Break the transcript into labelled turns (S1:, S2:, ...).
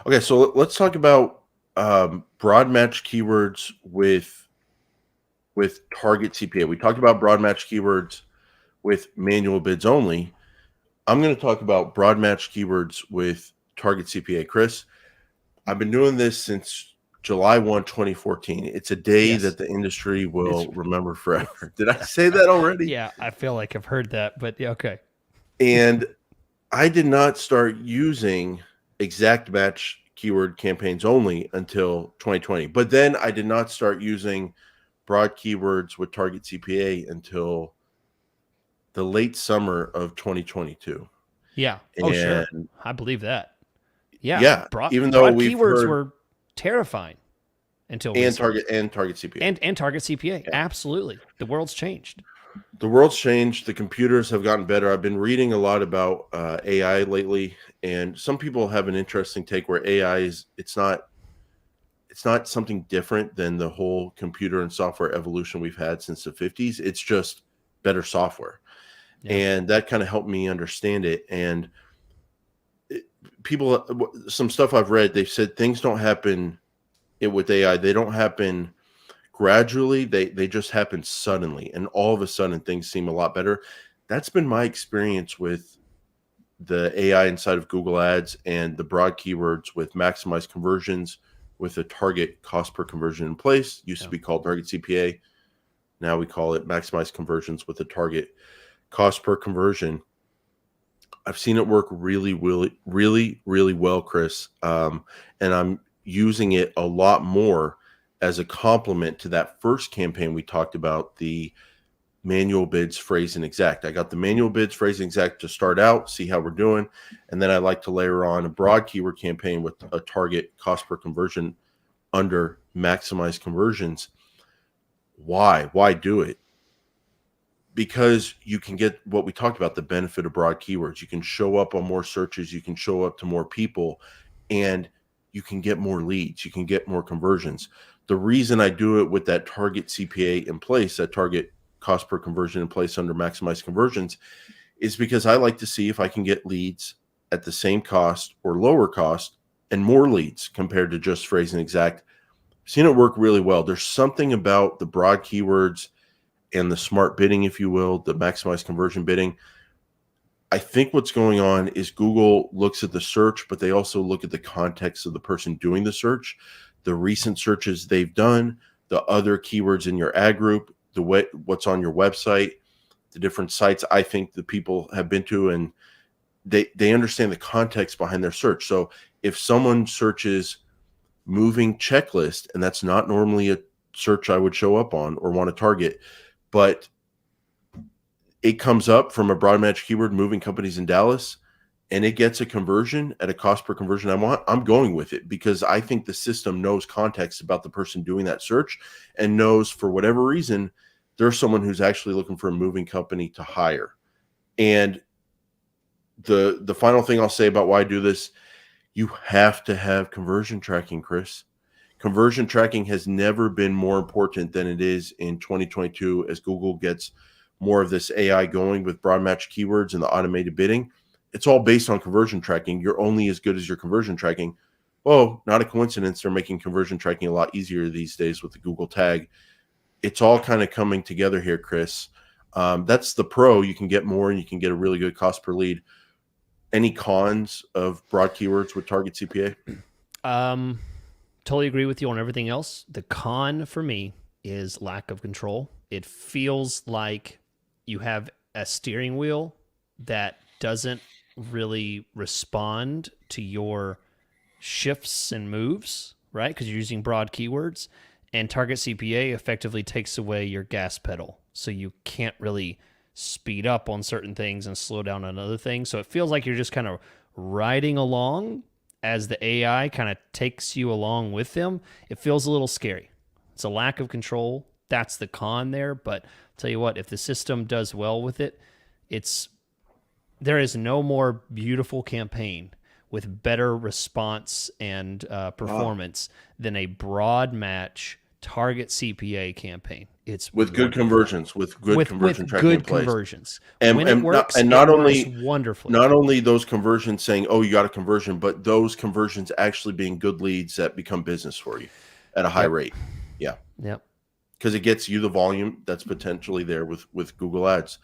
S1: Okay, so let's talk about broad match keywords with target CPA. We talked about broad match keywords with manual bids only. I'm going to talk about broad match keywords with target CPA. Chris, I've been doing this since July 1, 2014. It's a day
S2: Yes.
S1: that the industry
S2: It's
S1: will remember
S2: it's
S1: forever. Did I say that already?
S2: yeah, I feel like I've heard that, but yeah, okay.
S1: And I did not start using exact match keyword campaigns only until 2020. But then I did not start using broad keywords with target CPA until the late summer of 2022.
S2: Yeah. Oh, sure.
S1: And
S2: I believe that. Yeah,
S1: yeah, even though
S2: broad
S1: we've
S2: keywords
S1: heard
S2: were terrifying until
S1: and
S2: recently.
S1: target CPA.
S2: And target CPA.
S1: Yeah.
S2: Absolutely. The world's changed.
S1: The world's changed. The computers have gotten better. I've been reading a lot about AI lately, and some people have an interesting take where AI is it's not something different than the whole computer and software evolution we've had since the 50s. It's just better software.
S2: Yeah.
S1: And that kind of helped me understand it. And it, people, some stuff I've read, they've said things don't happen with AI. They don't happen gradually. They just happen suddenly. And all of a sudden things seem a lot better. That's been my experience with the AI inside of Google Ads and the broad keywords with maximized conversions with a target cost per conversion in place. Used to
S2: Yeah.
S1: be called target CPA. Now we call it maximized conversions with a target cost per conversion. I've seen it work really, really, really, really well, Chris. And I'm using it a lot more as a complement to that first campaign we talked about, the manual bids, phrase and exact. I got the manual bids, phrase and exact to start out, see how we're doing. And then I like to layer on a broad keyword campaign with a target cost per conversion under maximize conversions. Why? Why do it? Because you can get what we talked about, the benefit of broad keywords. You can show up on more searches, you can show up to more people, and you can get more leads, you can get more conversions. The reason I do it with that target CPA in place, that target cost per conversion in place under maximize conversions, is because I like to see if I can get leads at the same cost or lower cost and more leads compared to just phrase and exact. I've seen it work really well. There's something about the broad keywords and the smart bidding, if you will, the maximized conversion bidding. I think what's going on is Google looks at the search, but they also look at the context of the person doing the search, the recent searches they've done, the other keywords in your ad group, the way what's on your website, the different sites I think the people have been to, and they understand the context behind their search. So if someone searches moving checklist, and that's not normally a search I would show up on or want to target, but it comes up from a broad match keyword, moving companies in Dallas, and it gets a conversion at a cost per conversion I want, I'm going with it because I think the system knows context about the person doing that search and knows for whatever reason there's someone who's actually looking for a moving company to hire. And the final thing I'll say about why I do this, you have to have conversion tracking, Chris. Conversion tracking has never been more important than it is in 2022 as Google gets more of this AI going with broad match keywords and the automated bidding. It's all based on conversion tracking. You're only as good as your conversion tracking. Oh, not a coincidence. They're making conversion tracking a lot easier these days with the Google tag. It's all kind of coming together here, Chris. That's the pro. You can get more and you can get a really good cost per lead. Any cons of broad keywords with target CPA?
S2: Um Totally agree with you on everything else. The con for me is lack of control. It feels like you have a steering wheel that doesn't really respond to your shifts and moves, right? Because you're using broad keywords. And target CPA effectively takes away your gas pedal. So you can't really speed up on certain things and slow down on other things. So it feels like you're just kind of riding along as the AI kind of takes you along with them. It feels a little scary. It's a lack of control. That's the con there. But I'll tell you what, if the system does well with it, it's there is no more beautiful campaign with better response and
S1: Wow.
S2: performance than a broad match target CPA campaign. It's
S1: with good
S2: wonderful.
S1: conversions, with good conversion tracking in
S2: good
S1: place.
S2: conversions.
S1: And
S2: When it works,
S1: not
S2: it
S1: only
S2: works wonderfully.
S1: not only those conversions saying, "Oh, you got a conversion," but those conversions actually being good leads that become business for you at a high
S2: Yep.
S1: rate. Yeah,
S2: Yep.
S1: because it gets you the volume that's potentially there with Google Ads.